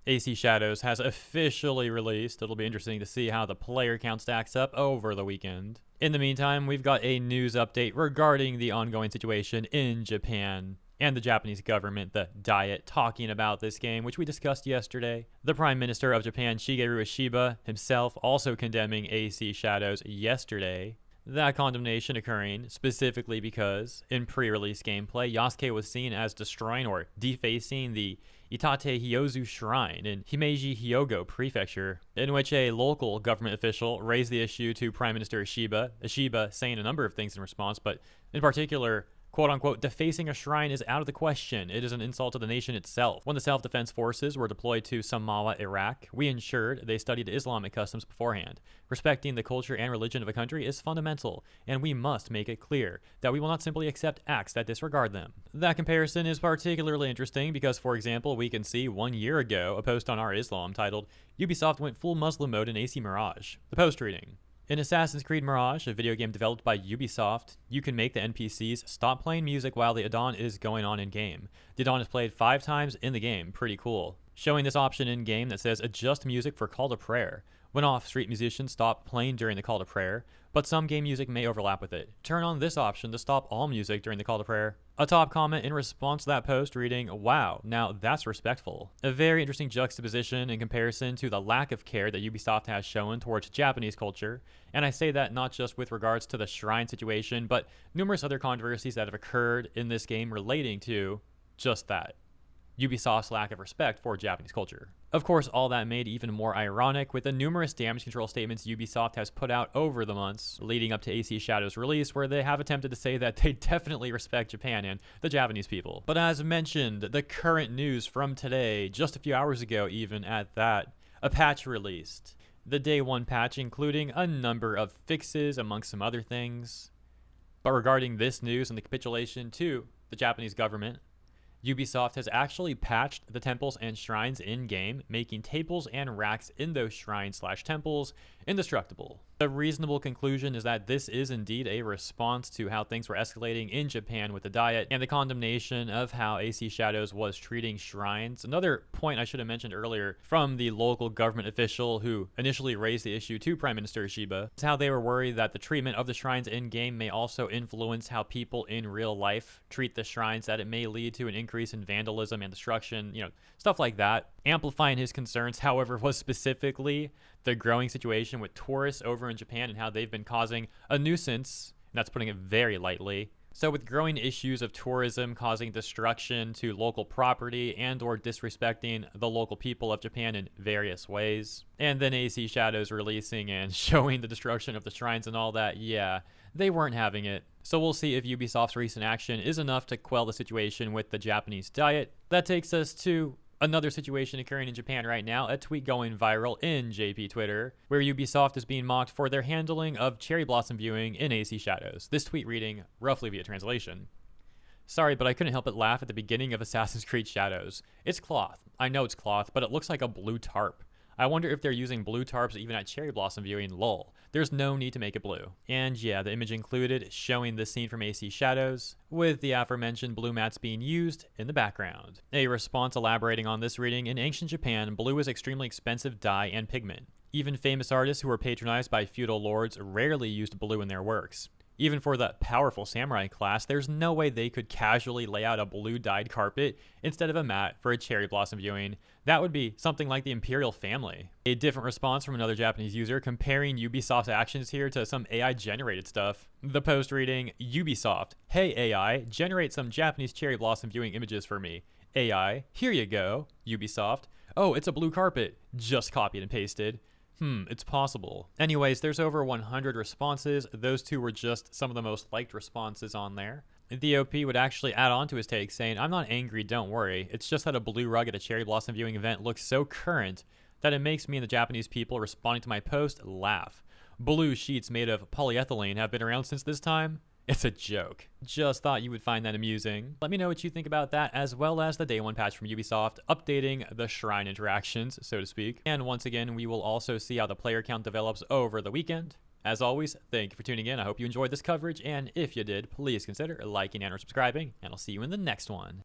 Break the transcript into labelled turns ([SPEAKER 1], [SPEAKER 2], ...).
[SPEAKER 1] AC Shadows has officially released. It'll be interesting to see how the player count stacks up over the weekend. In the meantime, we've got a news update regarding the ongoing situation in Japan and the Japanese government, the Diet, talking about this game, which we discussed yesterday. The Prime Minister of Japan, Shigeru Ishiba, himself also condemning AC Shadows yesterday. That condemnation occurring specifically because in pre-release gameplay, Yasuke was seen as destroying or defacing the Itate Hyozu Shrine in Himeji Hyogo Prefecture, in which a local government official raised the issue to Prime Minister Ishiba saying a number of things in response, but in particular, quote-unquote, defacing a shrine is out of the question. It is an insult to the nation itself. When the self-defense forces were deployed to Samawa, Iraq, we ensured they studied Islamic customs beforehand. Respecting the culture and religion of a country is fundamental, and we must make it clear that we will not simply accept acts that disregard them. That comparison is particularly interesting because, for example, we can see 1 year ago a post on Our Islam titled, "Ubisoft went full Muslim mode in AC Mirage." The post reading, in Assassin's Creed Mirage, a video game developed by Ubisoft, you can make the NPCs stop playing music while the Adhan is going on in-game. The Adhan is played 5 times in the game, pretty cool. Showing this option in-game that says adjust music for call to prayer. When off, street musicians stop playing during the call to prayer, but some game music may overlap with it. Turn on this option to stop all music during the call to prayer. A top comment in response to that post reading, "Wow, now that's respectful." A very interesting juxtaposition in comparison to the lack of care that Ubisoft has shown towards Japanese culture, and I say that not just with regards to the shrine situation, but numerous other controversies that have occurred in this game relating to just that. Ubisoft's lack of respect for Japanese culture. Of course, all that made even more ironic with the numerous damage control statements Ubisoft has put out over the months leading up to AC Shadow's release, where they have attempted to say that they definitely respect Japan and the Japanese people. But as mentioned, the current news from today, just a few hours ago even at that, a patch released. The day 1 patch including a number of fixes amongst some other things. But regarding this news and the capitulation to the Japanese government, Ubisoft has actually patched the temples and shrines in-game, making tables and racks in those shrines/temples indestructible. The reasonable conclusion is that this is indeed a response to how things were escalating in Japan with the Diet and the condemnation of how AC Shadows was treating shrines. Another point I should have mentioned earlier from the local government official who initially raised the issue to Prime Minister Ishiba is how they were worried that the treatment of the shrines in-game may also influence how people in real life treat the shrines, that it may lead to an increase in vandalism and destruction, stuff like that. Amplifying his concerns, however, was specifically the growing situation with tourists over in Japan and how they've been causing a nuisance, and that's putting it very lightly. So with growing issues of tourism causing destruction to local property and or disrespecting the local people of Japan in various ways, and then AC Shadows releasing and showing the destruction of the shrines and all that, yeah, they weren't having it. So we'll see if Ubisoft's recent action is enough to quell the situation with the Japanese Diet. That takes us to another situation occurring in Japan right now, a tweet going viral in JP Twitter, where Ubisoft is being mocked for their handling of cherry blossom viewing in AC Shadows. This tweet reading, roughly via translation, "Sorry, but I couldn't help but laugh at the beginning of Assassin's Creed Shadows. It's cloth. I know it's cloth, but it looks like a blue tarp. I wonder if they're using blue tarps even at cherry blossom viewing, lol. There's no need to make it blue." And yeah, the image included showing the scene from AC Shadows, with the aforementioned blue mats being used in the background. A response elaborating on this reading, "In ancient Japan, blue is extremely expensive dye and pigment. Even famous artists who were patronized by feudal lords rarely used blue in their works. Even for the powerful samurai class, there's no way they could casually lay out a blue dyed carpet instead of a mat for a cherry blossom viewing. That would be something like the imperial family." A different response from another Japanese user comparing Ubisoft's actions here to some AI generated stuff. The post reading, "Ubisoft, hey AI, generate some Japanese cherry blossom viewing images for me. AI, here you go. Ubisoft, oh, it's a blue carpet. Just copied and pasted. It's possible." Anyways, there's over 100 responses. Those two were just some of the most liked responses on there. The OP would actually add on to his take saying, "I'm not angry, don't worry. It's just that a blue rug at a cherry blossom viewing event looks so current that it makes me and the Japanese people responding to my post laugh. Blue sheets made of polyethylene have been around since this time. It's a joke." Just thought you would find that amusing. Let me know what you think about that, as well as the day 1 patch from Ubisoft, updating the shrine interactions, so to speak. And once again, we will also see how the player count develops over the weekend. As always, thank you for tuning in. I hope you enjoyed this coverage, and if you did, please consider liking and or subscribing, and I'll see you in the next one.